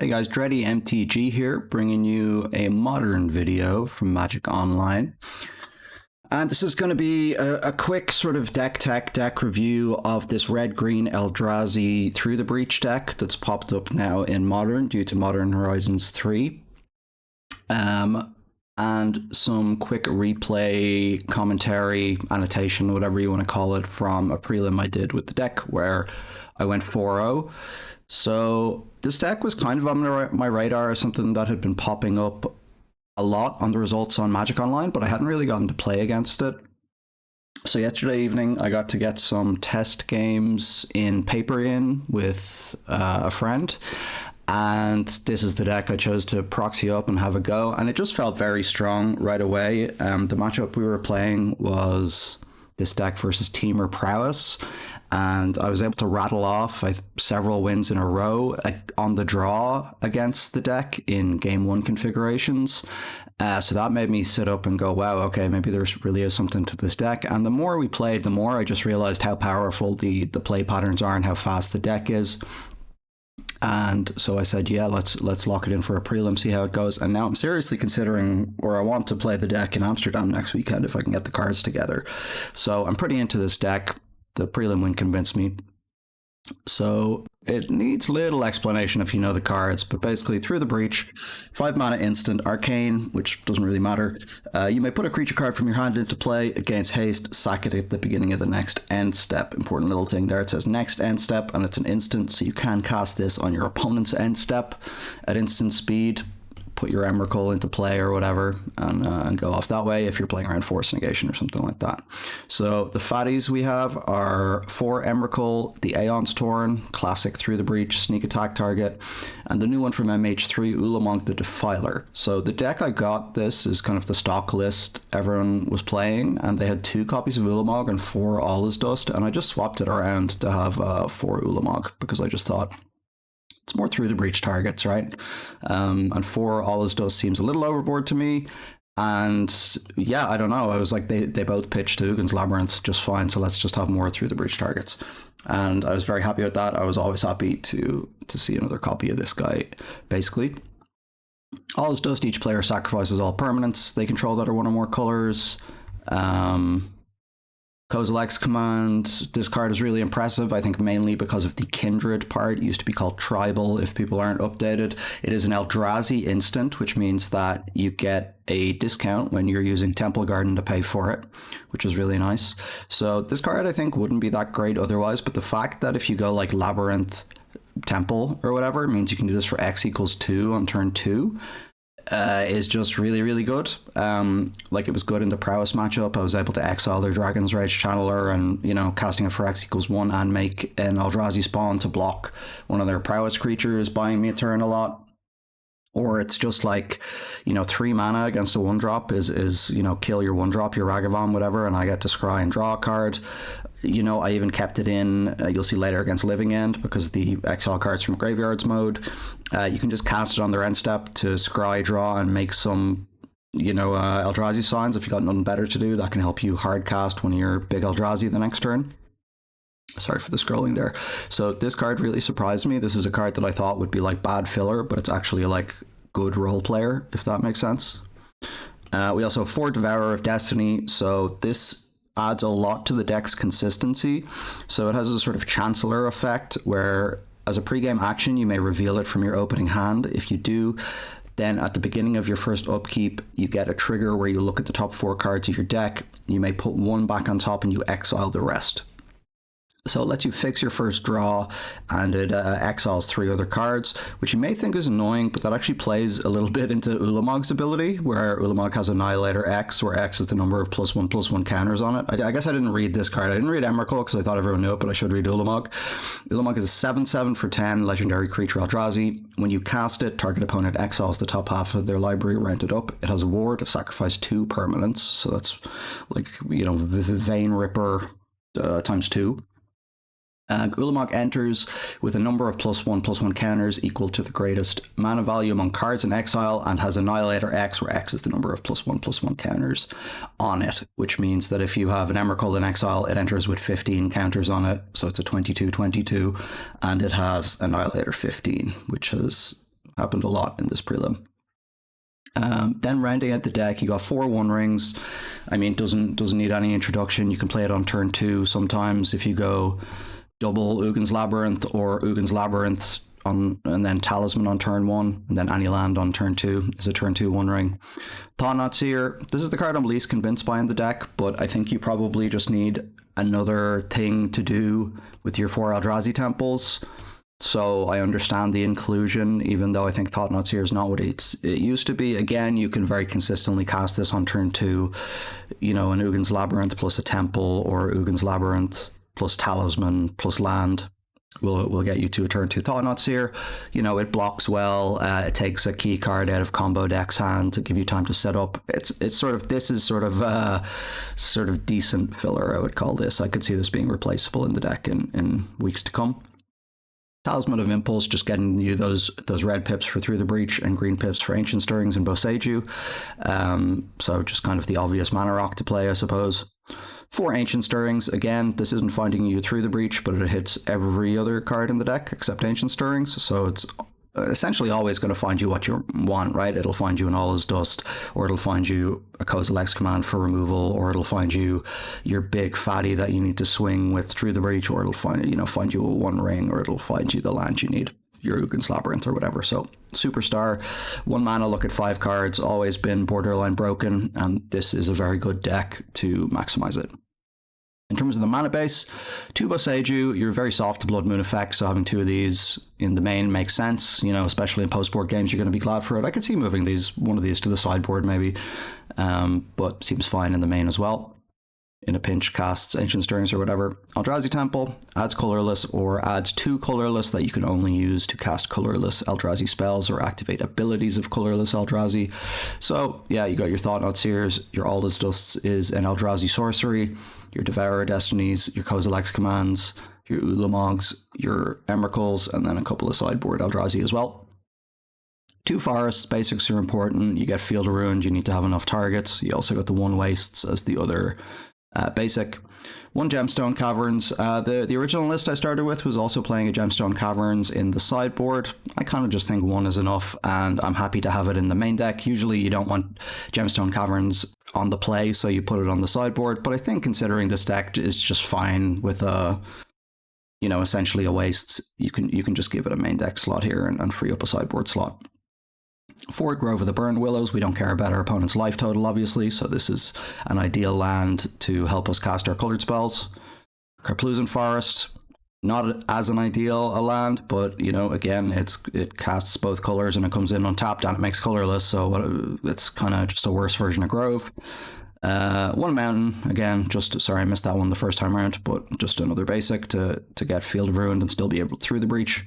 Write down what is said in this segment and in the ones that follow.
Hey guys, Dreddy MTG here, bringing you a modern video from Magic Online. And this is going to be a quick sort of deck review of this red-green Eldrazi Through the Breach deck that's popped up now in Modern due to Modern Horizons 3. And some quick replay, commentary, annotation, whatever you want to call it, from a prelim I did with the deck where I went 4-0. So this deck was kind of on my radar as something that had been popping up a lot on the results on Magic Online, but I hadn't really gotten to play against it. So yesterday evening, I got to get some test games in Paper In with a friend, and this is the deck I chose to proxy up and have a go, and it just felt very strong right away. The matchup we were playing was this deck versus Teamer Prowess, and I was able to rattle off several wins in a row on the draw against the deck in Game 1 configurations. So that made me sit up and go, wow, okay, maybe there's really is something to this deck. And the more we played, the more I just realized how powerful the play patterns are and how fast the deck is. And so I said, yeah, let's lock it in for a prelim, see how it goes. And now I'm seriously considering, or I want to play the deck in Amsterdam next weekend if I can get the cards together. So I'm pretty into this deck. The prelim win convinced me. So it needs little explanation if you know the cards, but basically Through the Breach, 5 mana instant, arcane, which doesn't really matter. You may put a creature card from your hand into play against haste, sack it at the beginning of the next end step. Important little thing there, it says next end step, and it's an instant, so you can cast this on your opponent's end step at instant speed. Put your Emrakul into play or whatever, and go off that way if you're playing around Force Negation or something like that. So the fatties we have are 4 Emrakul, the Aeon's Torn, classic Through the Breach, sneak attack target, and the new one from MH3, Ulamog the Defiler. So the deck I got, this is kind of the stock list everyone was playing, and they had 2 copies of Ulamog and 4 All Is Dust, and I just swapped it around to have 4 Ulamog because I just thought, it's more Through the Breach targets, right? And 4 All Is Dust seems a little overboard to me. And yeah, I don't know. I was like, they both pitched to Ugin's Labyrinth just fine, so let's just have more Through the Breach targets. And I was very happy with that. I was always happy to see another copy of this guy, basically. All Is Dust, each player sacrifices all permanents they control that are 1 or more colors. Kozilek's command, this card is really impressive, I think mainly because of the Kindred part. It used to be called Tribal if people aren't updated. It is an Eldrazi instant, which means that you get a discount when you're using Temple Garden to pay for it, which is really nice. So this card I think wouldn't be that great otherwise, but the fact that if you go like Labyrinth, Temple or whatever, it means you can do this for X equals 2 on turn 2. Is just really, really good. Like, it was good in the Prowess matchup. I was able to exile their Dragon's Rage Channeler and, you know, casting it for X equals 1 and make an Eldrazi spawn to block one of their Prowess creatures, buying me a turn a lot. Or it's just like, you know, 3 mana against a 1-drop is you know, kill your 1-drop, your Ragavan, whatever, and I get to scry and draw a card. You know, I even kept it in, you'll see later, against Living End, because the exile cards from Graveyards mode. You can just cast it on their end step to scry, draw, and make some, you know, Eldrazi signs. If you got nothing better to do, that can help you hard cast one of your big Eldrazi the next turn. Sorry for the scrolling there. So this card really surprised me. This is a card that I thought would be like bad filler, but it's actually like good role player, if that makes sense. We also have 4 Devourer of Destiny. So this adds a lot to the deck's consistency. So it has a sort of Chancellor effect where as a pregame action, you may reveal it from your opening hand. If you do, then at the beginning of your first upkeep, you get a trigger where you look at the top 4 cards of your deck. You may put 1 back on top and you exile the rest. So it lets you fix your first draw, and it exiles 3 other cards, which you may think is annoying, but that actually plays a little bit into Ulamog's ability, where Ulamog has Annihilator X, where X is the number of +1/+1 counters on it. I guess I didn't read this card. I didn't read Emrakul because I thought everyone knew it, but I should read Ulamog. Ulamog is a 7/7 for 10 legendary creature Eldrazi. When you cast it, target opponent exiles the top half of their library rented up. It has a ward, sacrifice 2 permanents, so that's like, you know, Vein Ripper times 2. Ulamog enters with a number of +1/+1 counters equal to the greatest mana value among cards in exile, and has Annihilator X, where X is the number of +1/+1 counters on it, which means that if you have an Emrakul in exile, it enters with 15 counters on it, so it's a 22/22, and it has Annihilator 15, which has happened a lot in this prelim. Then rounding out the deck, you got 4 One Rings. I mean, doesn't need any introduction. You can play it on turn 2 sometimes if you go double Ugin's Labyrinth or Ugin's Labyrinth and then Talisman on turn 1, and then any land on turn 2 is a turn 2 One Ring. Thought-Knot Seer, this is the card I'm least convinced by in the deck, but I think you probably just need another thing to do with your 4 Eldrazi temples. So I understand the inclusion, even though I think Thought-Knot Seer is not what it used to be. Again, you can very consistently cast this on turn 2, you know, an Ugin's Labyrinth plus a temple, or Ugin's Labyrinth plus Talisman plus land will get you to a turn 2 Thought-Knot Seer. You know, it blocks well. It takes a key card out of combo deck's hand to give you time to set up. It's sort of, this is sort of decent filler, I would call this. I could see this being replaceable in the deck in weeks to come. Talisman of Impulse, just getting you those red pips for Through the Breach and green pips for Ancient Stirrings and Boseiju. So just kind of the obvious mana rock to play, I suppose. 4 Ancient Stirrings, again, this isn't finding you Through the Breach, but it hits every other card in the deck except Ancient Stirrings, so it's essentially always going to find you what you want, right? It'll find you an All Is Dust, or it'll find you a Kozilek's Command for removal, or it'll find you your big fatty that you need to swing with Through the Breach, or it'll find you a One Ring, or it'll find you the land you need, your Ugin's Labyrinth or whatever. So superstar, 1 mana, look at 5 cards, always been borderline broken, and this is a very good deck to maximize it. In terms of the mana base, 2 Boseiju, you're very soft to Blood Moon effect, so having 2 of these in the main makes sense, you know, especially in post-board games, you're going to be glad for it. I could see moving one of these to the sideboard maybe, but seems fine in the main as well. In a pinch, casts Ancient Stirrings or whatever. Eldrazi Temple, adds colorless or adds 2 colorless that you can only use to cast colorless Eldrazi spells or activate abilities of colorless Eldrazi. So yeah, you got your Thought-Knot Seers, your All Is Dusts is an Eldrazi sorcery, your Devourer Destinies, your Kozilek's Commands, your Ulamogs, your Emrakuls, and then a couple of sideboard Eldrazi as well. 2 forests, basics are important. You get Field of Ruin, you need to have enough targets. You also got the 1 wastes as the other basic. 1 Gemstone Caverns. The original list I started with was also playing a Gemstone Caverns in the sideboard. I kind of just think 1 is enough, and I'm happy to have it in the main deck. Usually you don't want Gemstone Caverns on the play, so you put it on the sideboard, but I think considering this deck is just fine with essentially a wastes, you can just give it a main deck slot here and free up a sideboard slot. 4 Grove of the Burned Willows, we don't care about our opponent's life total, obviously, so this is an ideal land to help us cast our colored spells. Karplusan Forest, not as an ideal a land, but, you know, again, it casts both colors and it comes in untapped and it makes colorless, so it's kind of just a worse version of Grove. 1 Mountain, again, sorry I missed that one the first time around, but just another basic to get Field of Ruin and still be able to Through the Breach.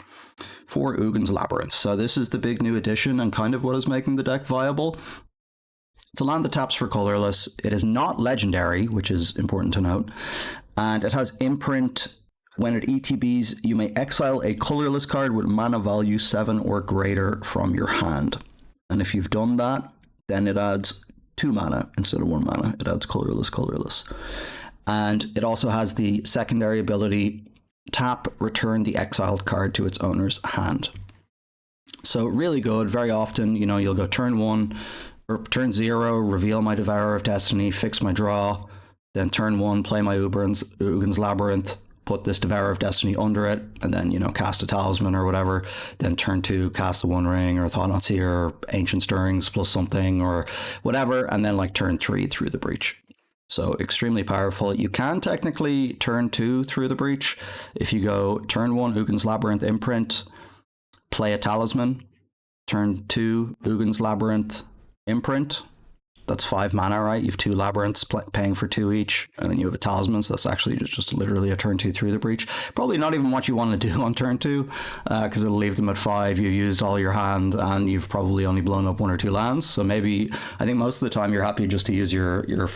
4 Ugin's Labyrinth. So this is the big new addition and kind of what is making the deck viable. It's a land that taps for colorless. It is not legendary, which is important to note, and it has Imprint. When it ETBs, you may exile a colorless card with mana value 7 or greater from your hand. And if you've done that, then it adds 2 mana instead of 1 mana. It adds colorless. And it also has the secondary ability, tap, return the exiled card to its owner's hand. So really good. Very often, you know, you'll go turn 1 or turn 0, reveal my Devourer of Destiny, fix my draw, then turn 1, play my Ugin's Labyrinth, put this Devourer of Destiny under it, and then, you know, cast a Talisman or whatever. Then turn 2, cast a One Ring or Thought-Knot Seer or Ancient Stirrings plus something or whatever, and then like turn 3 Through the Breach. So extremely powerful. You can technically turn 2 Through the Breach. If you go turn 1 Ugin's Labyrinth Imprint, play a Talisman, turn 2 Ugin's Labyrinth Imprint, that's 5 mana, right? You have 2 Labyrinths paying for 2 each, and then you have a Talisman, so that's actually just literally a turn 2 Through the Breach. Probably not even what you want to do on turn 2, because it'll leave them at 5. You used all your hand, and you've probably only blown up 1 or 2 lands, so maybe, I think most of the time you're happy just to use your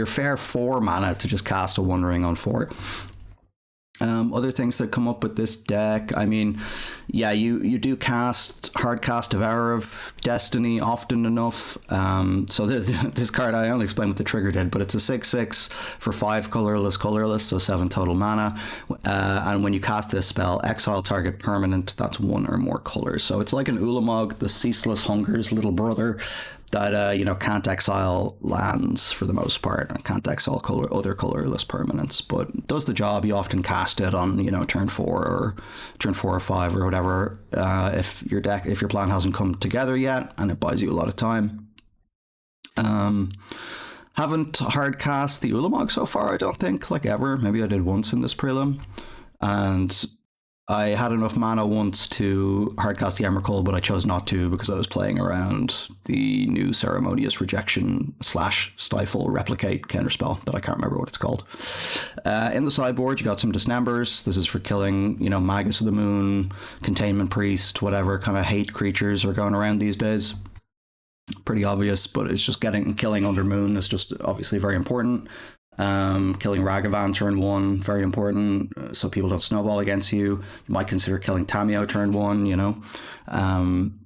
fair 4 mana to just cast a One Ring on 4. Other things that come up with this deck, I mean, yeah, you do hard cast Devour of Destiny often enough. So this card, I only explained what the trigger did, but it's a 6/6 for 5 colorless, so 7 total mana. And when you cast this spell, exile target permanent that's 1 or more colors. So it's like an Ulamog, the Ceaseless Hunger's little brother, that can't exile lands for the most part, and can't exile other colorless permanents, but does the job. You often cast it on turn 4 or 5 or whatever, if your plan hasn't come together yet, and it buys you a lot of time. Haven't hard cast the Ulamog so far, I don't think, like ever. Maybe I did once in this prelim, and I had enough mana once to hardcast the Emrakul, but I chose not to because I was playing around the new Ceremonious Rejection / Stifle Replicate counterspell that I can't remember what it's called. In the sideboard, you got some Dismembers. This is for killing, Magus of the Moon, Containment Priest, whatever kind of hate creatures are going around these days. Pretty obvious, but it's just killing under Moon is just obviously very important. Killing Ragavan turn 1, very important, so people don't snowball against you. You might consider killing Tamio turn 1,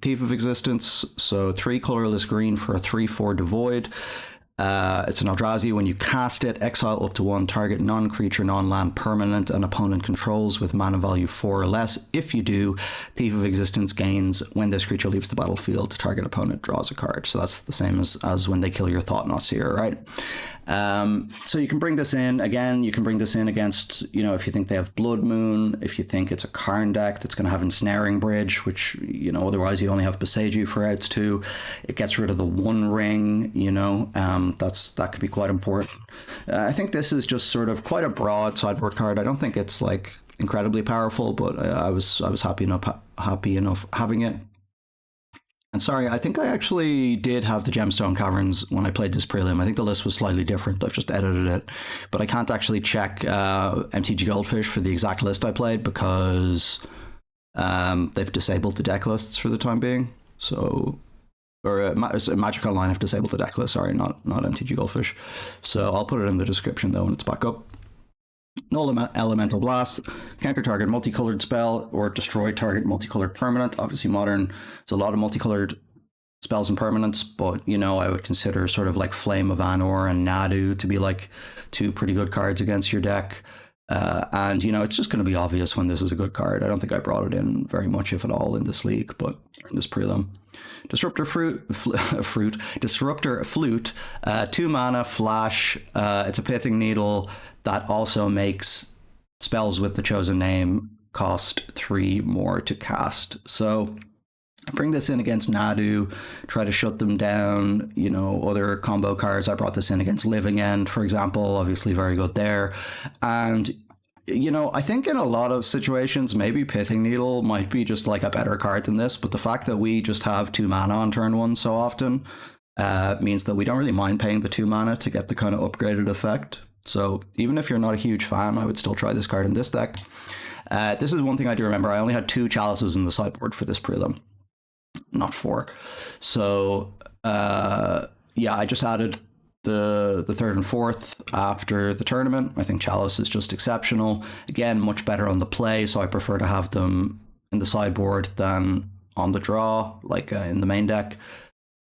Thief of Existence, so 3 colorless green for a 3/4 devoid. It's an Eldrazi. When you cast it, exile up to 1 target non-creature, non-land permanent an opponent controls with mana value 4 or less. If you do, Thief of Existence gains when this creature leaves the battlefield, the target opponent draws a card. So that's the same as when they kill your Thought-Knot Seer, right? So you can bring this in. Again, you can bring this in against, if you think they have Blood Moon, if you think it's a Karn deck that's going to have Ensnaring Bridge, which, otherwise you only have Boseiju for outs too. It gets rid of the One Ring, that could be quite important. I think this is just sort of quite a broad sideboard card. I don't think it's like incredibly powerful, but I was happy enough having it. And sorry, I think I actually did have the Gemstone Caverns when I played this prelim. I think the list was slightly different. I've just edited it. But I can't actually check MTG Goldfish for the exact list I played because they've disabled the deck lists for the time being. So, or Magic Online have disabled the deck list. Sorry, not MTG Goldfish. So I'll put it in the description though when it's back up. Null Elemental Blast, counter target multicolored spell or destroy target multicolored permanent. Obviously modern, there's a lot of multicolored spells and permanents, but I would consider sort of like Flame of Anor and Nadu to be like 2 pretty good cards against your deck. And it's just going to be obvious when this is a good card. I don't think I brought it in very much, if at all, in this league, but in this prelim. Disruptor Flute, 2 mana, flash. It's a Pithing Needle that also makes spells with the chosen name cost 3 more to cast. So I bring this in against Nadu, try to shut them down, other combo cards. I brought this in against Living End, for example, obviously very good there. And, I think in a lot of situations, maybe Pithing Needle might be just like a better card than this, but the fact that we just have 2 mana on turn 1 so often means that we don't really mind paying the 2 mana to get the kind of upgraded effect. So even if you're not a huge fan, I would still try this card in this deck. This is one thing I do remember. I only had 2 chalices in the sideboard for this prelim, not 4. So I just added the 3rd and 4th after the tournament. I think chalice is just exceptional. Again, much better on the play, so I prefer to have them in the sideboard than on the draw, like in the main deck.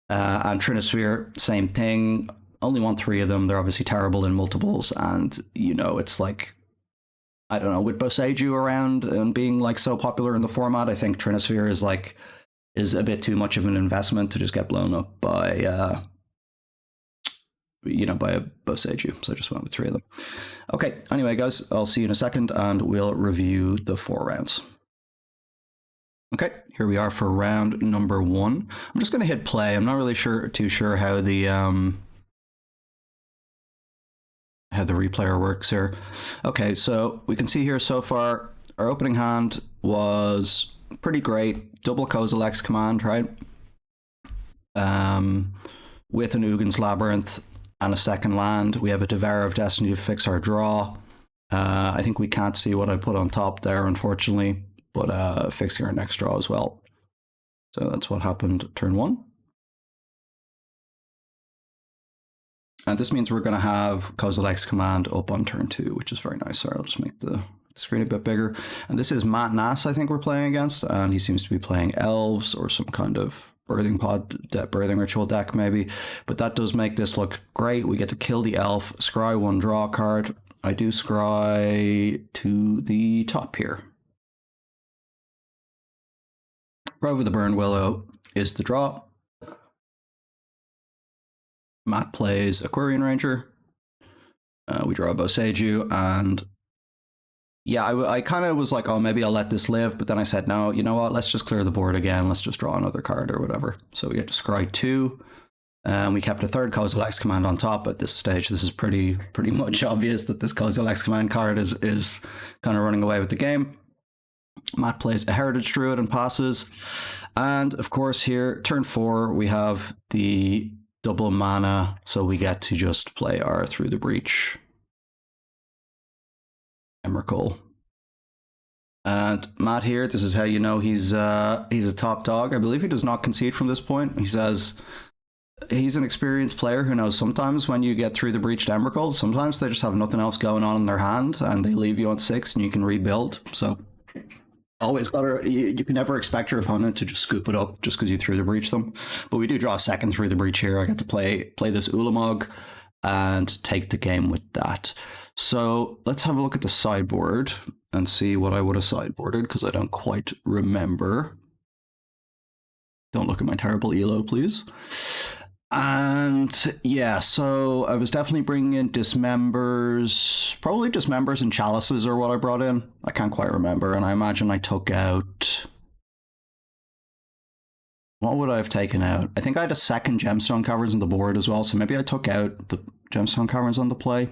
And Trinisphere, same thing. Only want 3 of them. They're obviously terrible in multiples, and it's like, I don't know, with Boseiju around and being like so popular in the format, I think Trinisphere is a bit too much of an investment to just get blown up by by a Boseiju. So I just went with 3 of them. Okay, anyway guys, I'll see you in a second and we'll review the 4 rounds. Okay, here we are for round number 1. I'm just going to hit play. I'm not really too sure how the replayer works here. Okay, so we can see here so far our opening hand was pretty great. Double Kozilek's command, right? With an Ugin's Labyrinth and a second land. We have a Devour of Destiny to fix our draw. I think we can't see what I put on top there, unfortunately, but fixing our next draw as well. So that's what happened turn 1. And this means we're going to have Kozilek's command up on turn 2, which is very nice. Sorry, I'll just make the the screen a bit bigger. And this is Matt Nass, I think we're playing against, and he seems to be playing elves or some kind of birthing ritual deck maybe. But that does make this look great. We get to kill the elf, scry one, draw a card. I do scry to the top here. Rover the Burn Willow is the draw. Matt plays Aquarian Ranger. We draw a Boseiju, and yeah, I kind of was like, oh, maybe I'll let this live, but then I said, no, you know what, let's just clear the board again, let's just draw another card or whatever. So we get to scry 2, and we kept a third Kozilek's Command on top at this stage. This is pretty much obvious that this Kozilek's Command card is kind of running away with the game. Matt plays a Heritage Druid and passes, and of course here, turn 4, we have the double mana, so we get to just play our Through the Breach Emrakul. And Matt here, this is how you know he's a top dog. I believe he does not concede from this point. He says he's an experienced player who knows sometimes when you get Through the Breach to Emrakul, sometimes they just have nothing else going on in their hand and they leave you on 6 and you can rebuild. So always gotta, you can never expect your opponent to just scoop it up just because you Through the Breach them. But we do draw a second Through the Breach here. I get to play this Ulamog and take the game with that. So let's have a look at the sideboard and see what I would have sideboarded, because I don't quite remember. Don't look at my terrible ELO, please. And yeah, so I was definitely bringing in Dismembers, probably Dismembers and Chalices are what I brought in. I can't quite remember, and I imagine I took out... What would I have taken out? I think I had a second Gemstone Caverns on the board as well, so maybe I took out the Gemstone Caverns on the play.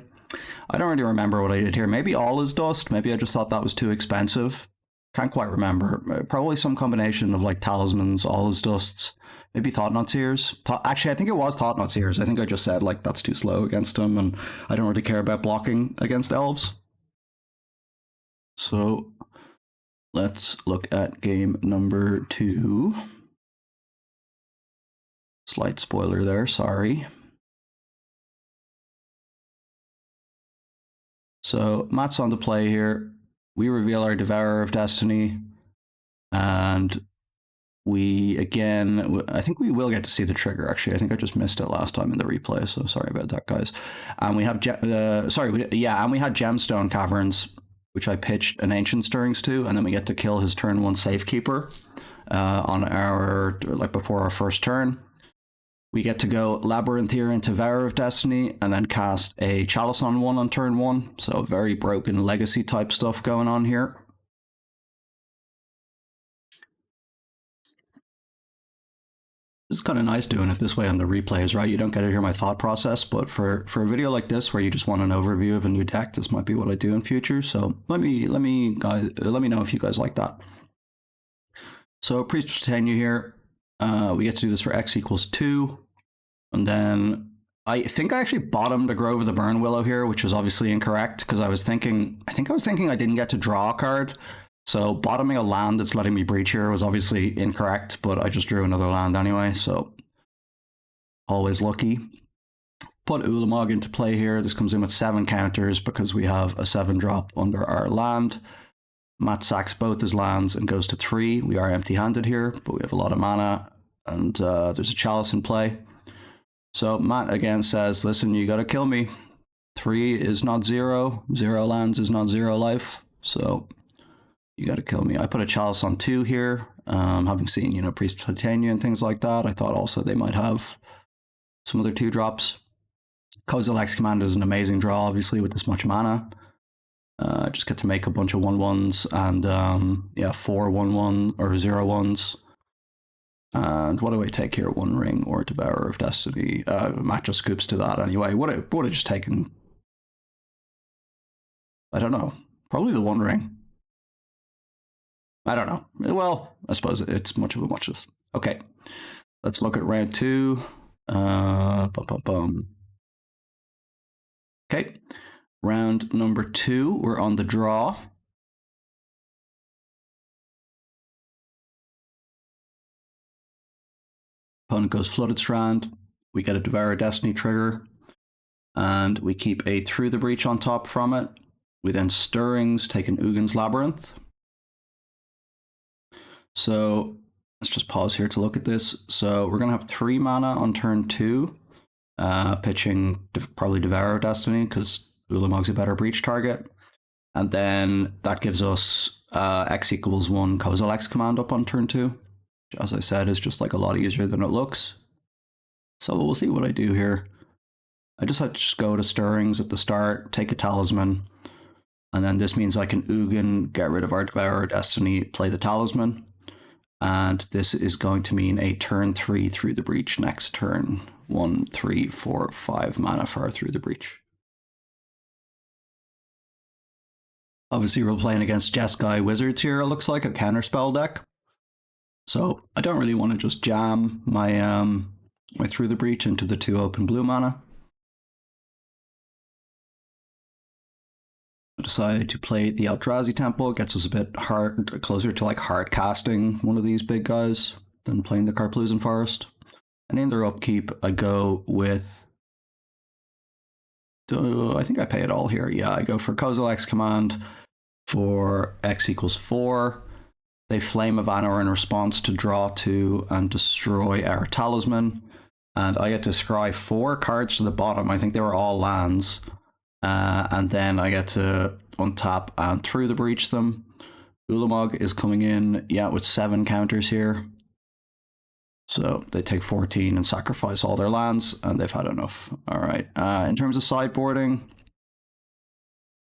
I don't really remember what I did here. Maybe All is Dust. Maybe I just thought that was too expensive. Can't quite remember. Probably some combination of like Talismans, All is Dusts, maybe Thought-Knot Seers. Actually, I think it was Thought-Knot Seers. I think I just said like that's too slow against them, and I don't really care about blocking against elves. So let's look at game number 2. Slight spoiler there, sorry. So Matt's on the play here. We reveal our Devourer of Destiny, and we again, I think we will get to see the trigger actually. I think I just missed it last time in the replay, so sorry about that, guys. And we have, and we had Gemstone Caverns, which I pitched an Ancient Stirrings to, and then we get to kill his turn 1 Safekeeper on our, like before our first turn. We get to go Labyrinthier into Devourer of Destiny and then cast a Chalice on 1 on turn 1. So very broken legacy type stuff going on here. This is kind of nice doing it this way on the replays, right? You don't get to hear my thought process, but for a video like this where you just want an overview of a new deck, this might be what I do in future. So let me know if you guys like that. So Priest of Titania here. We get to do this for X equals 2. And then I think I actually bottomed a Grove of the Burn Willow here, which was obviously incorrect because I was thinking I didn't get to draw a card. So bottoming a land that's letting me breach here was obviously incorrect, but I just drew another land anyway, so always lucky. Put Ulamog into play here. This comes in with 7 counters because we have a 7-drop under our land. Matt sacks both his lands and goes to 3. We are empty-handed here, but we have a lot of mana, and there's a Chalice in play. So Matt again says, listen, you gotta kill me. 3 is not 0. 0 lands is not 0 life. So you gotta kill me. I put a Chalice on 2 here. Having seen, Priest of Titania and things like that, I thought also they might have some other 2-drops. Kozilek's Command is an amazing draw, obviously, with this much mana. Just get to make a bunch of 1/1s and 4 1/1 or 0/1s. And what do I take here? 1 Ring or Devourer of Destiny? Matt just scoops to that anyway. Would have just taken, I don't know, probably the 1 Ring. I don't know. Well, I suppose it's much of a muchness. Okay, let's look at round 2. Okay, round number 2, we're on the draw. Opponent goes Flooded Strand. We get a Devourer Destiny trigger, and we keep a Through the Breach on top from it. We then Stirrings, take an Ugin's Labyrinth. So let's just pause here to look at this. So we're going to have 3 mana on turn 2, pitching probably Devour of Destiny because Ulamog's a better breach target. And then that gives us X equals 1 Kozilek's command up on turn 2. Which, as I said, is just like a lot easier than it looks. So we'll see what I do here. I just had to just go to Stirrings at the start, take a Talisman, and then this means I can Ugin, get rid of our Devourer Destiny, play the Talisman, and this is going to mean a turn 3 through the breach next turn. 1, 3, 4, 5 mana for our Through the Breach. Obviously we're playing against Jeskai Wizards here, it looks like, a counterspell deck. So I don't really want to just jam my my Through the Breach into the 2 open blue mana. I decided to play the Eldrazi Temple. It gets us a bit closer to like hard casting one of these big guys than playing the Karplusan Forest. And in their upkeep, I go with... I think I pay it all here. Yeah, I go for Kozilek's command for X equals 4. They Flame of Anor in response to draw 2 and destroy our Talisman. And I get to scry 4 cards to the bottom. I think they were all lands. And then I get to untap and Through the Breach them. Ulamog is coming in, yeah, with 7 counters here. So they take 14 and sacrifice all their lands, and they've had enough. All right. In terms of sideboarding,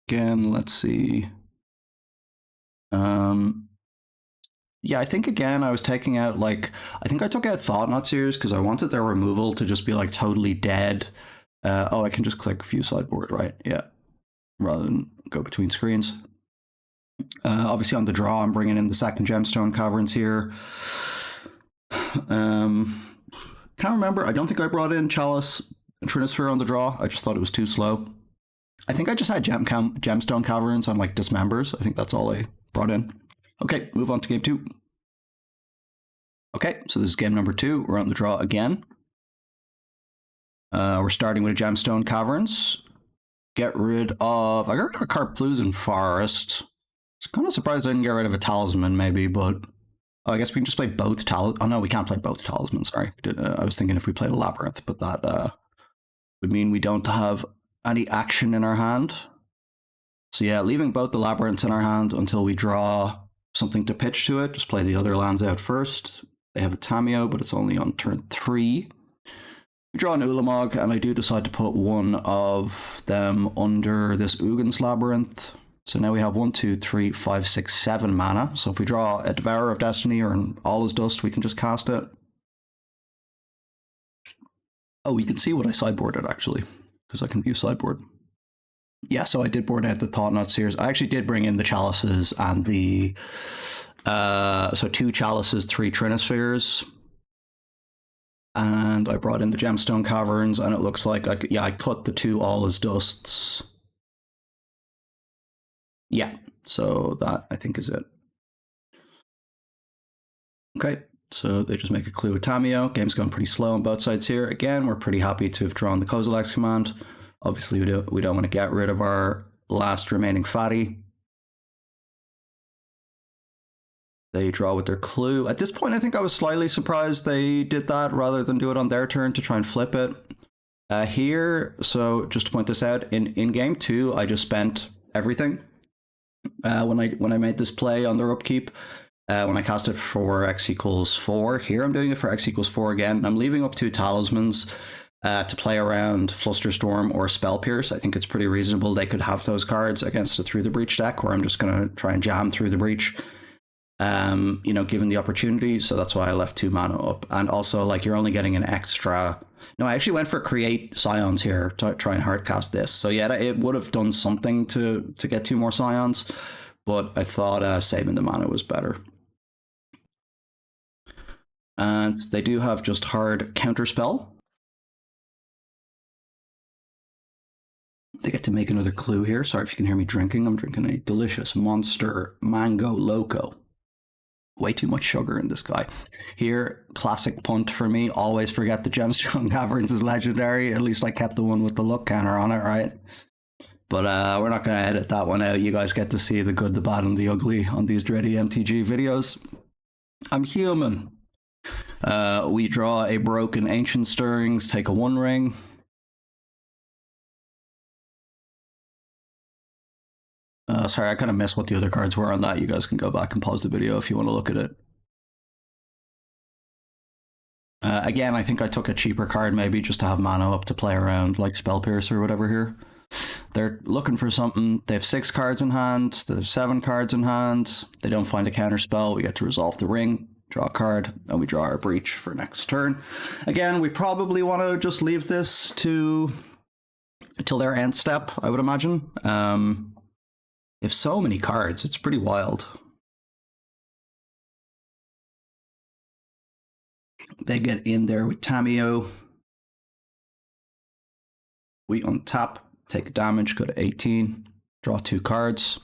again, let's see. Yeah, I think again I was taking out I think I took out Thought-Knot Seers because I wanted their removal to just be like totally dead. I can just click view sideboard, right? Yeah, rather than go between screens. Obviously on the draw, I'm bringing in the second Gemstone Caverns here. Can't remember. I don't think I brought in Chalice and Trinisphere on the draw. I just thought it was too slow. I think I just had Gemstone Caverns on like Dismembers. I think that's all I brought in. Okay, move on to game 2. Okay, so this is game number 2. We're on the draw again. We're starting with a Gemstone Caverns. I got rid of a Karplusan Forest. It's kind of surprised I didn't get rid of a Talisman, maybe, but I guess we can just play both Talismans. Oh no, we can't play both Talismans, sorry. I was thinking if we played a Labyrinth, but that would mean we don't have any action in our hand. So yeah, leaving both the Labyrinths in our hand until we draw something to pitch to it. Just play the other lands out first. They have a Tameo, but it's only on turn 3. We draw an Ulamog, and I do decide to put one of them under this Ugin's Labyrinth. So now we have 1, 2, 3, 5, 6, 7 mana. So if we draw a Devourer of Destiny or an All is Dust, we can just cast it. Oh, you can see what I sideboarded, actually, because I can view sideboard. Yeah, so I did board out the Thought-Knot Seers. I actually did bring in the Chalices and the... so 2 Chalices, 3 Trinispheres. And I brought in the Gemstone Caverns, and it looks like, I cut the 2 All is Dusts. Yeah, so that, I think, is it. Okay, so they just make a clue with Tameo. Game's going pretty slow on both sides here. Again, we're pretty happy to have drawn the Kozilek's command. Obviously, we don't want to get rid of our last remaining fatty. They draw with their clue. At this point, I think I was slightly surprised they did that rather than do it on their turn to try and flip it. Here, so just to point this out, in game 2, I just spent everything. When I made this play on their upkeep, when I cast it for X equals 4. Here I'm doing it for X equals 4 again. I'm leaving up 2 Talismans to play around Flusterstorm or Spell Pierce. I think it's pretty reasonable they could have those cards against a Through the Breach deck where I'm just going to try and jam Through the Breach, given the opportunity. So that's why I left 2 mana up. And also, like, you're only getting an extra... No, I actually went for Create Scions here to try and hardcast this. So yeah, it would have done something to get 2 more Scions, but I thought saving the mana was better. And they do have just hard Counterspell. They get to make another clue here. Sorry if you can hear me drinking. I'm drinking a delicious Monster Mango Loco. Way too much sugar in this guy. Here, classic punt for me. Always forget the Gemstone Caverns is legendary. At least I kept the one with the luck counter on it, right? But we're not going to edit that one out. You guys get to see the good, the bad, and the ugly on these Dready MTG videos. I'm human. We draw a broken Ancient Stirrings, take a 1-ring. Sorry, I kind of missed what the other cards were on that. You guys can go back and pause the video if you want to look at it. Again, I think I took a cheaper card maybe just to have mana up to play around, like Spell Piercer or whatever here. They're looking for something. They have 6 cards in hand. They have 7 cards in hand. They don't find a counter spell. We get to resolve the ring, draw a card, and we draw our Breach for next turn. Again, we probably want to just leave this till their end step, I would imagine. If so many cards, it's pretty wild. They get in there with Tamiyo. We untap, take damage, go to 18, draw 2 cards,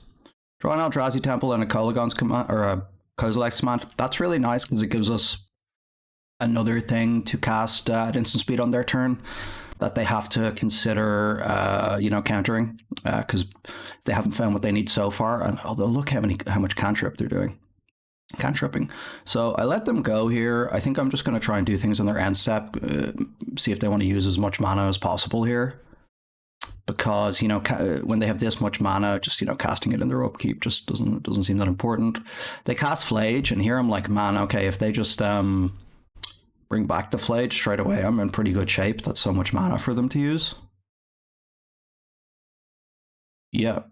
draw an Eldrazi Temple and a Kolaghan's command, or a Kozilek's command. That's really nice because it gives us another thing to cast at instant speed on their turn that they have to consider, countering, because they haven't found what they need so far. And although look how much cantrip they're doing. Cantripping. So I let them go here. I think I'm just going to try and do things on their end step, see if they want to use as much mana as possible here. Because, when they have this much mana, just, casting it in their upkeep just doesn't seem that important. They cast Flage, and here I'm like, man, okay, if they just bring back the Flage straight away, I'm in pretty good shape. That's so much mana for them to use. Yeah.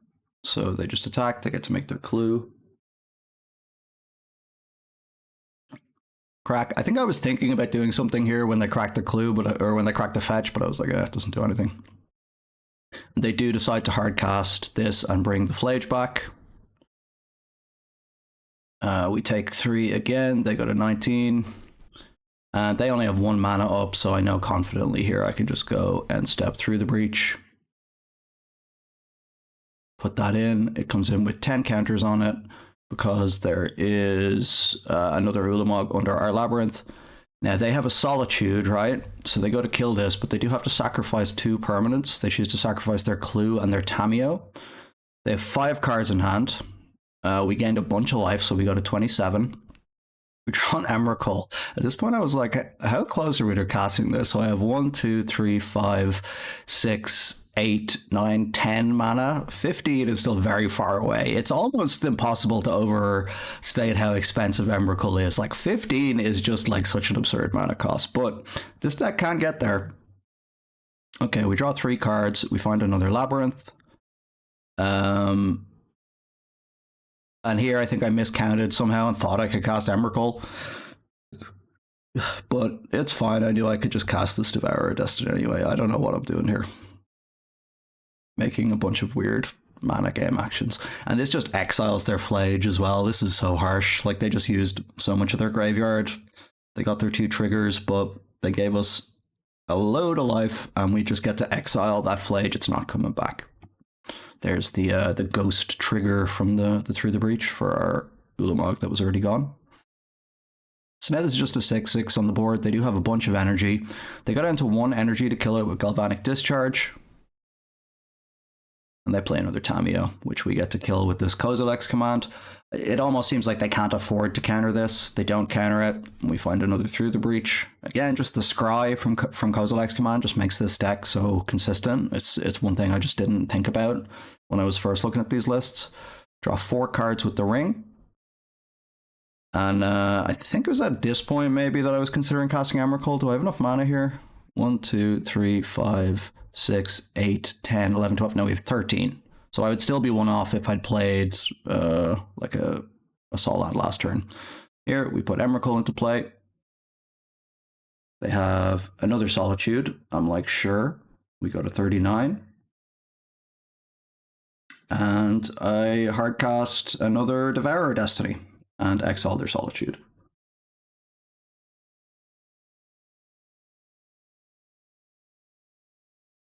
So they just attack. They get to make their clue. Crack. I think I was thinking about doing something here when they cracked the clue, or when they cracked the fetch, but I was like, it doesn't do anything. They do decide to hard cast this and bring the Flage back. We take 3 again. They go to 19. And they only have 1 mana up, so I know confidently here I can just go and step through the Breach. Put that in. It comes in with 10 counters on it because there is another Ulamog under our Labyrinth. Now, they have a Solitude, right? So they go to kill this, but they do have to sacrifice 2 permanents. They choose to sacrifice their Clue and their Tamiyo. They have 5 cards in hand. We gained a bunch of life, so we go to 27. We draw an Emrakul. At this point, I was like, how close are we to casting this? So I have 1, 2, 3, 5, 6, 8, 9, 10 mana. 15 is still very far away. It's almost impossible to overstate how expensive Emrakul is. Like 15 is just like such an absurd mana cost, but this deck can get there. Okay, we draw 3 cards. We find another Labyrinth. And here I think I miscounted somehow and thought I could cast Emrakul. But it's fine. I knew I could just cast this Devourer of Destiny anyway. I don't know what I'm doing here. Making a bunch of weird mana game actions. And this just exiles their Flage as well. This is so harsh. Like, they just used so much of their graveyard. They got their 2 triggers, but they gave us a load of life, and we just get to exile that Flage. It's not coming back. There's the ghost trigger from the Through the Breach for our Ulamog that was already gone. So now this is just a 6/6 on the board. They do have a bunch of energy. They got down to 1 energy to kill it with Galvanic Discharge. And they play another Tamiyo, which we get to kill with this Kozilek's command. It almost seems like they can't afford to counter this. They don't counter it. We find another Through the Breach. Again, just the scry from Kozilek's command just makes this deck so consistent. It's one thing I just didn't think about when I was first looking at these lists. Draw 4 cards with the ring. And I think it was at this point maybe that I was considering casting Emrakul. Do I have enough mana here? 1, 2, 3, 5, 6, 8, 10, 11, 12. No, we have 13. So I would still be 1 off if I'd played like a Solad last turn. Here, we put Emrakul into play. They have another Solitude. I'm like, sure. We go to 39. And I hardcast another Devourer Destiny and exile their Solitude.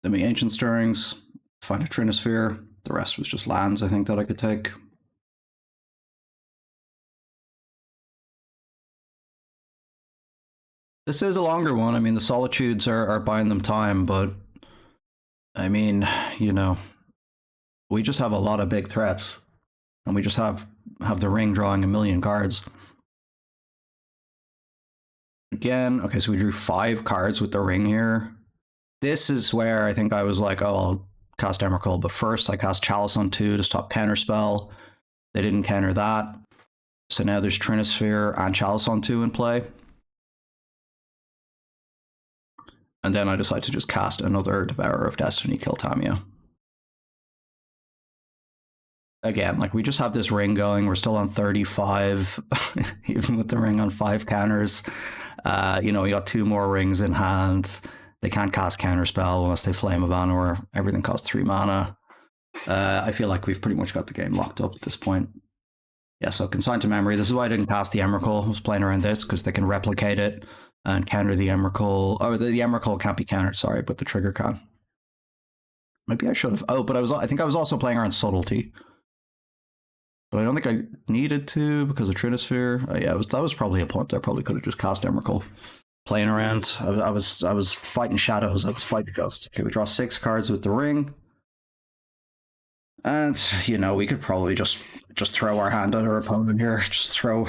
Then we Ancient Stirrings, find a Trinisphere. The rest was just lands, I think, that I could take. This is a longer one. I mean, the Solitudes are buying them time, but I mean, we just have a lot of big threats, and we just have the ring drawing a million cards. Again, okay, so we drew 5 cards with the ring here. This is where I think I was like, oh, I'll cast Emrakul, but first I cast Chalice on 2 to stop counterspell. They didn't counter that. So now there's Trinisphere and Chalice on 2 in play. And then I decide to just cast another Devourer of Destiny, kill Tamiya. Again, like we just have this ring going. We're still on 35, even with the ring on 5 counters. You know, we got 2 more rings in hand. They can't cast Counterspell unless they Flame of Anor. Everything costs 3 mana. I feel like we've pretty much got the game locked up at this point. Yeah, so Consign to Memory. This is why I didn't cast the Emrakul. I was playing around this because they can replicate it and counter the Emrakul. Oh, the Emrakul can't be countered, sorry, but the trigger can. Maybe I should have. Oh, but I think I was also playing around Subtlety. But I don't think I needed to because of Trinisphere. Yeah, that was probably a point. I probably could have just cast Emrakul. Playing around. I was fighting shadows. I was fighting ghosts. Okay, we draw 6 cards with the ring. And, you know, we could probably just throw our hand at our opponent here. Just throw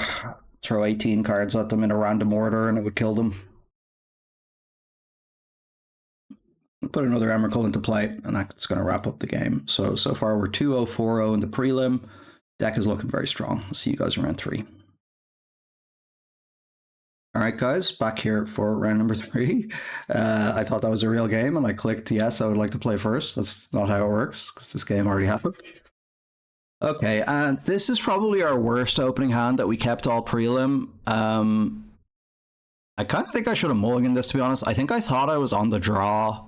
18 cards at them in a random order and it would kill them. Put another Emrakul into play and that's going to wrap up the game. So far we're 2-0-4-0 in the prelim. Deck is looking very strong. I'll see you guys around 3. All right, guys, back here for round number 3. I thought that was a real game, and I clicked yes, I would like to play first. That's not how it works, because this game already happened. Okay, and this is probably our worst opening hand that we kept all prelim. I kind of think I should have mulliganed this, to be honest. I think I thought I was on the draw.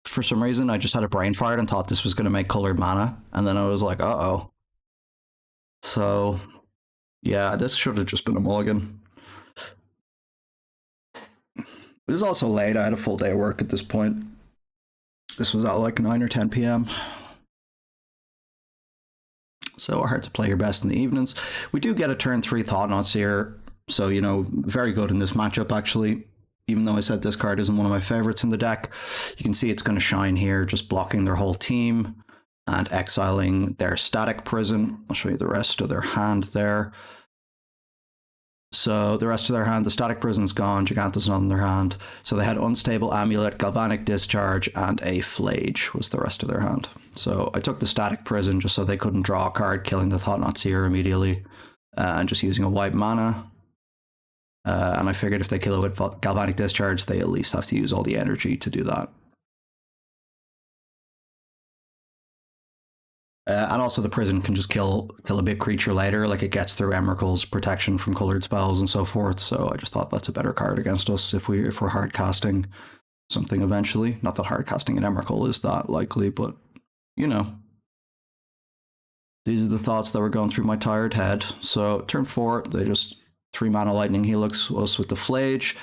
For some reason, I just had a brain fart and thought this was going to make colored mana, and then I was like, uh-oh. So, yeah, this should have just been a mulligan. It was also late. I had a full day of work at this point. This was at like 9 or 10 p.m. So hard to play your best in the evenings. We do get a turn 3 Thought-Knots here. So, you know, very good in this matchup, actually. Even though I said this card isn't one of my favorites in the deck, you can see it's going to shine here, just blocking their whole team and exiling their Static Prison. I'll show you the rest of their hand there. So the rest of their hand, the Static Prison's gone, Giganto's not in their hand. So they had Unstable Amulet, Galvanic Discharge, and a Flage was the rest of their hand. So I took the Static Prison just so they couldn't draw a card, killing the Thought-Knot Seer immediately, and just using a white mana. And I figured if they kill it with Galvanic Discharge, they at least have to use all the energy to do that. And also the prison can just kill a big creature later, like it gets through Emrakul's protection from colored spells and so forth. So I just thought that's a better card against us if we're hard casting something eventually. Not that hard casting an Emrakul is that likely, but you know. These are the thoughts that were going through my tired head. So turn 4, they just 3 mana Lightning Helix us with the Flage.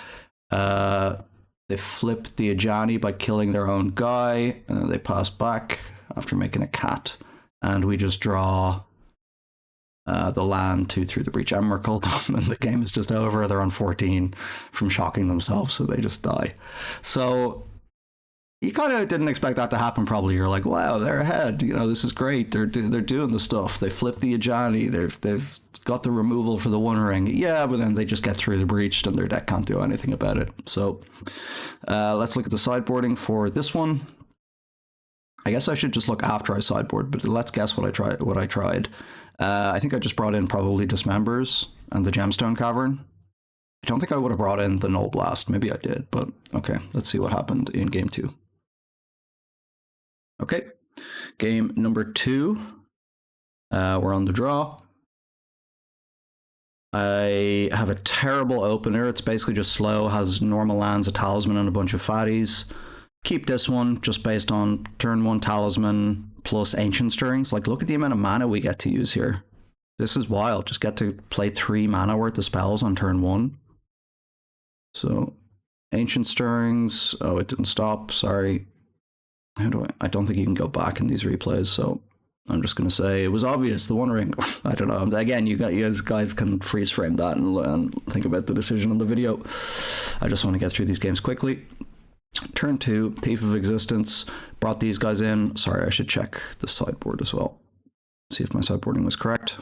They flip the Ajani by killing their own guy, and then they pass back after making a cat. And we just draw the land 2 through the Breach Emrakul, and the game is just over. They're on 14 from shocking themselves, so they just die. So you kind of didn't expect that to happen, probably. You're like, wow, they're ahead. You know, this is great. They're doing the stuff. They flip the Ajani. They've got the removal for the One Ring. Yeah, but then they just get through the Breached, and their deck can't do anything about it. So let's look at the sideboarding for this one. I guess I should just look after I sideboard, but let's guess what I tried. I think I just brought in probably Dismembers and the Gemstone Cavern. I don't think I would have brought in the Null Blast. Maybe I did, but okay. Let's see what happened in game 2. Okay, game number 2. We're on the draw. I have a terrible opener. It's basically just slow, has normal lands, a Talisman, and a bunch of fatties. Keep this one just based on turn 1 Talisman plus Ancient Stirrings. Like, look at the amount of mana we get to use here. This is wild. Just get to play 3 mana worth of spells on turn 1. So, Ancient Stirrings. Oh, it didn't stop. Sorry. I don't think you can go back in these replays, so I'm just going to say it was obvious. The One Ring. I don't know. Again, you guys can freeze frame that and think about the decision on the video. I just want to get through these games quickly. Turn 2, Thief of Existence. Brought these guys in. Sorry, I should check the sideboard as well. See if my sideboarding was correct.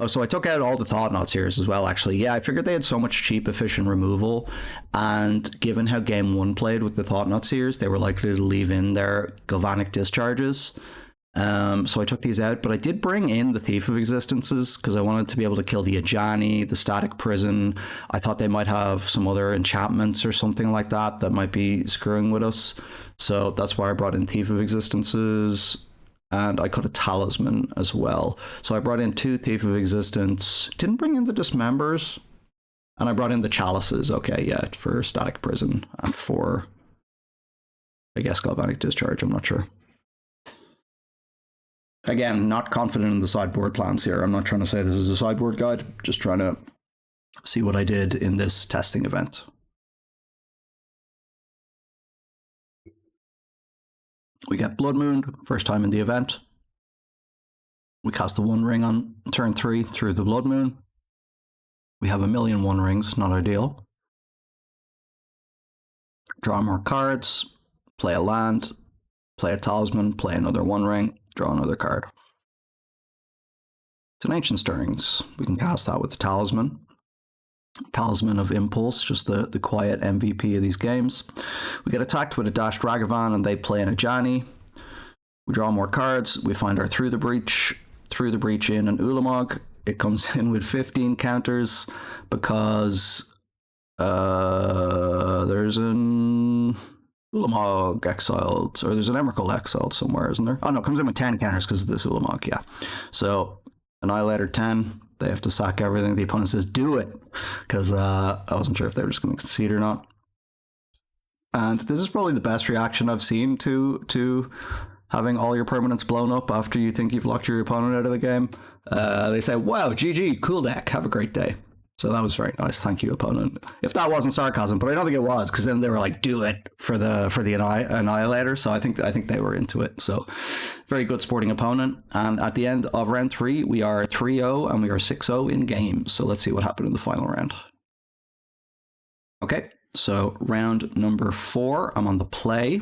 Oh, so I took out all the Thought-Knot Seers as well, actually. Yeah, I figured they had so much cheap, efficient removal, and given how Game 1 played with the Thought-Knot Seers, they were likely to leave in their Galvanic Discharges. So I took these out, but I did bring in the Thief of Existences because I wanted to be able to kill the Ajani, the Static Prison. I thought they might have some other enchantments or something like that that might be screwing with us. So that's why I brought in Thief of Existences. And I cut a Talisman as well. So I brought in 2 Thief of Existence. Didn't bring in the Dismembers. And I brought in the Chalices. Okay, yeah, for Static Prison and for, I guess, Galvanic Discharge. I'm not sure. Again, not confident in the sideboard plans here. I'm not trying to say this is a sideboard guide. Just trying to see what I did in this testing event. We get Blood Moon, first time in the event. We cast the One Ring on turn 3 through the Blood Moon. We have 1,000,000 One Rings, not ideal. Draw more cards, play a land, play a Talisman, play another One Ring, draw another card. It's an Ancient Stirrings. We can cast that with the Talisman. Talisman of Impulse, just the quiet MVP of these games. We get attacked with a Dashed Ragavan and they play an Ajani. We draw more cards. We find our Through the Breach in an Ulamog. It comes in with 15 counters because there's an Ulamog exiled, or there's an Emrakul exiled somewhere, isn't there? Oh no, it comes in with 10 counters because of this Ulamog, yeah. So Annihilator 10. They have to sack everything. The opponent says, do it. Because I wasn't sure if they were just going to concede or not. And this is probably the best reaction I've seen to having all your permanents blown up after you think you've locked your opponent out of the game. They say, wow, GG, cool deck. Have a great day. So that was very nice. Thank you, opponent. If that wasn't sarcasm, but I don't think it was, because then they were like, do it for the Annihilator. So I think they were into it. So very good sporting opponent. And at the end of round 3, we are 3-0 and we are 6-0 in games. So let's see what happened in the final round. Okay, so round number 4, I'm on the play.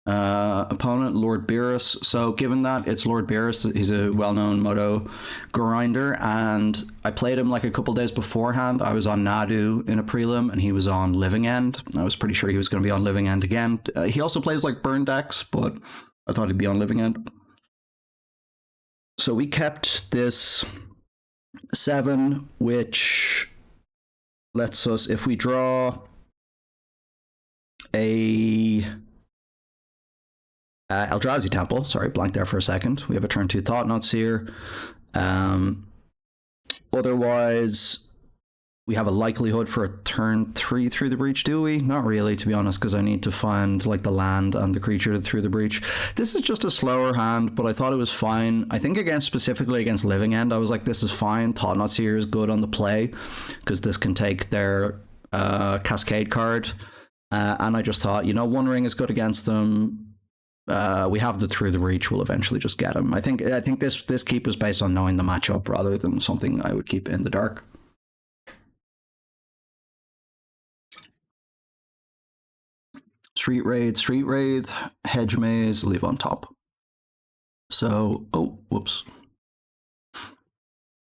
Opponent, Lord Beerus. So given that it's Lord Beerus, he's a well-known Moto grinder, and I played him like a couple days beforehand. I was on Nadu in a prelim and he was on Living End. I was pretty sure he was going to be on Living End again. He also plays like burn decks, but I thought he'd be on Living End. So we kept this 7, which lets us, if we draw a Eldrazi Temple, sorry, blanked there for a second. We have a turn 2 Thought-Knot Seer. Otherwise, we have a likelihood for a turn 3 Through the Breach, do we? Not really, to be honest, because I need to find like the land and the creature Through the Breach. This is just a slower hand, but I thought it was fine. I think specifically against Living End, I was like, this is fine. Thought-Knot Seer is good on the play, because this can take their Cascade card. And I just thought, One Ring is good against them. We have the Through the Breach. We'll eventually just get him. I think this keep is based on knowing the matchup rather than something I would keep in the dark. Street Raid, Hedge Maze, leave on top. So, whoops.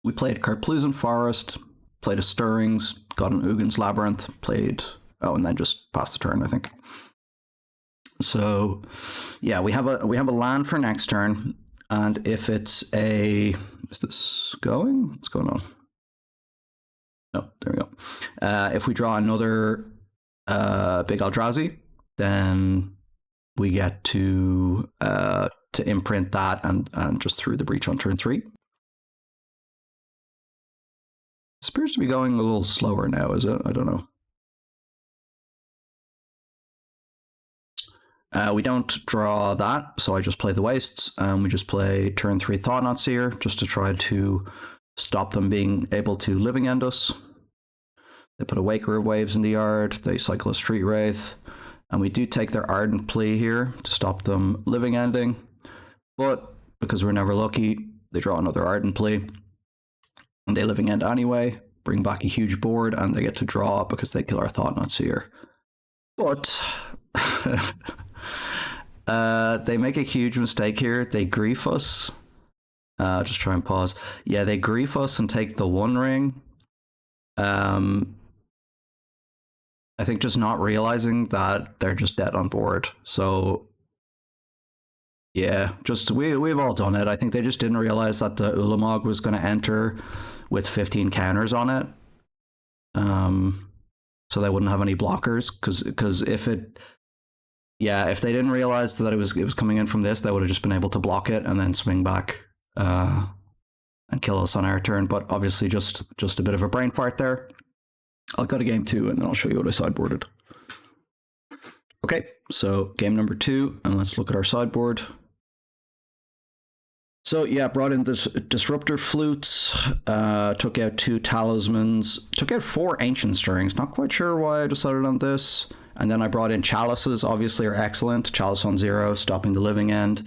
We played Carplusan Forest, played a Stirrings, got an Ugin's Labyrinth, and then just passed the turn, I think. So, yeah, we have a land for next turn, and if it's is this going? What's going on? No, there we go. If we draw another big Eldrazi, then we get to imprint that and just Through the Breach on turn 3. This appears to be going a little slower now, is it? I don't know. We don't draw that, so I just play the Wastes, and we just play turn 3 Thought-Knot Seer, just to try to stop them being able to Living End us. They put a Waker of Waves in the yard, they cycle a Street Wraith, and we do take their Ardent Plea here to stop them Living Ending, but because we're never lucky, they draw another Ardent Plea, and they Living End anyway, bring back a huge board, and they get to draw because they kill our Thought-Knot Seer. But they make a huge mistake here. They grief us. Just try and pause. Yeah, they grief us and take the One Ring. I think just not realizing that they're just dead on board. So yeah, just we've all done it. I think they just didn't realize that the Ulamog was going to enter with 15 counters on it. So they wouldn't have any blockers, because if they didn't realize that it was coming in from this, they would have just been able to block it and then swing back and kill us on our turn. But obviously just a bit of a brain fart there. I'll go to game 2 and then I'll show you what I sideboarded. Okay, so game number 2, and let's look at our sideboard. So yeah, brought in this Disruptor Flutes, took out 2 Talismans, took out 4 Ancient Stirrings. Not quite sure why I decided on this. And then I brought in Chalices, obviously are excellent. Chalice on 0, stopping the living end.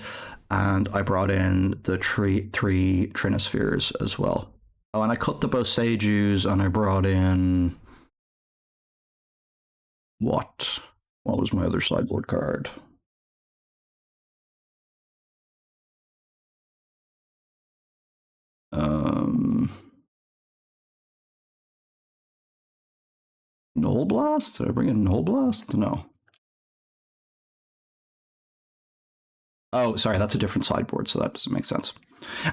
And I brought in the 3 Trinispheres as well. Oh, and I cut the Boseijus, and I brought in... What was my other sideboard card? Null Blast? Did I bring in Null Blast? No. Oh, sorry, that's a different sideboard, so that doesn't make sense.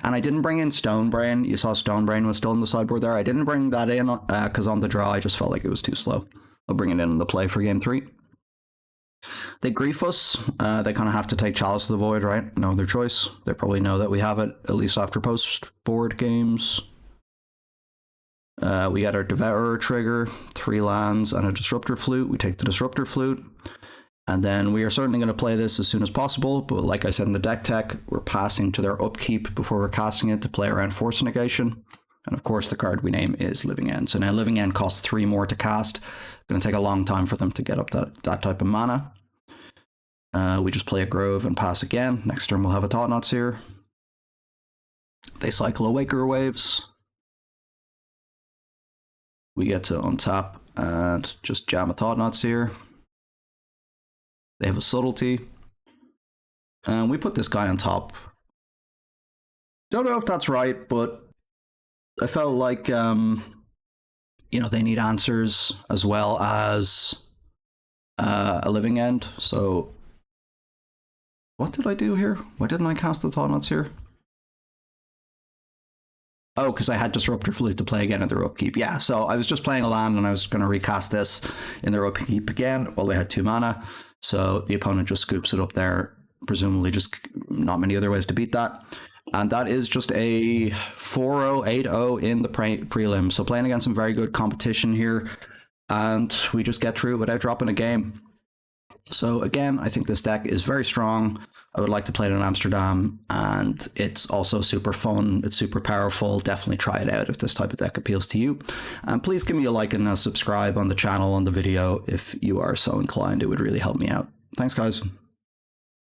And I didn't bring in Stonebrain. You saw Stonebrain was still in the sideboard there. I didn't bring that in because on the draw I just felt like it was too slow. I'll bring it in the play for game 3. They grief us. They kind of have to take Chalice of the Void, right? No other choice. They probably know that we have it, at least after post-board games. We got our Devourer trigger, 3 lands, and a Disruptor Flute. We take the Disruptor Flute. And then we are certainly going to play this as soon as possible, but like I said in the deck tech, we're passing to their upkeep before we're casting it to play around Force Negation. And of course, the card we name is Living End. So now Living End costs 3 more to cast. Going to take a long time for them to get up that type of mana. We just play a Grove and pass again. Next turn we'll have a Thought-Knot Seer. They cycle Awaker Waves. We get to untap and just jam a Thought-Knot Seer. They have a Subtlety. And we put this guy on top. Don't know if that's right, but I felt like, they need answers as well as a Living End. So what did I do here? Why didn't I cast the Thought-Knots here? Oh, because I had Disruptor Flute to play again in their upkeep. Yeah, so I was just playing a land and I was going to recast this in their upkeep again. Well, they had 2 mana. So the opponent just scoops it up there. Presumably just not many other ways to beat that. And that is just a 4-0, 8-0 in the prelim. So playing against some very good competition here. And we just get through without dropping a game. So again, I think this deck is very strong. I would like to play it in Amsterdam. And it's also super fun. It's super powerful. Definitely try it out if this type of deck appeals to you. And please give me a like and a subscribe on the channel, on the video, if you are so inclined. It would really help me out. Thanks, guys.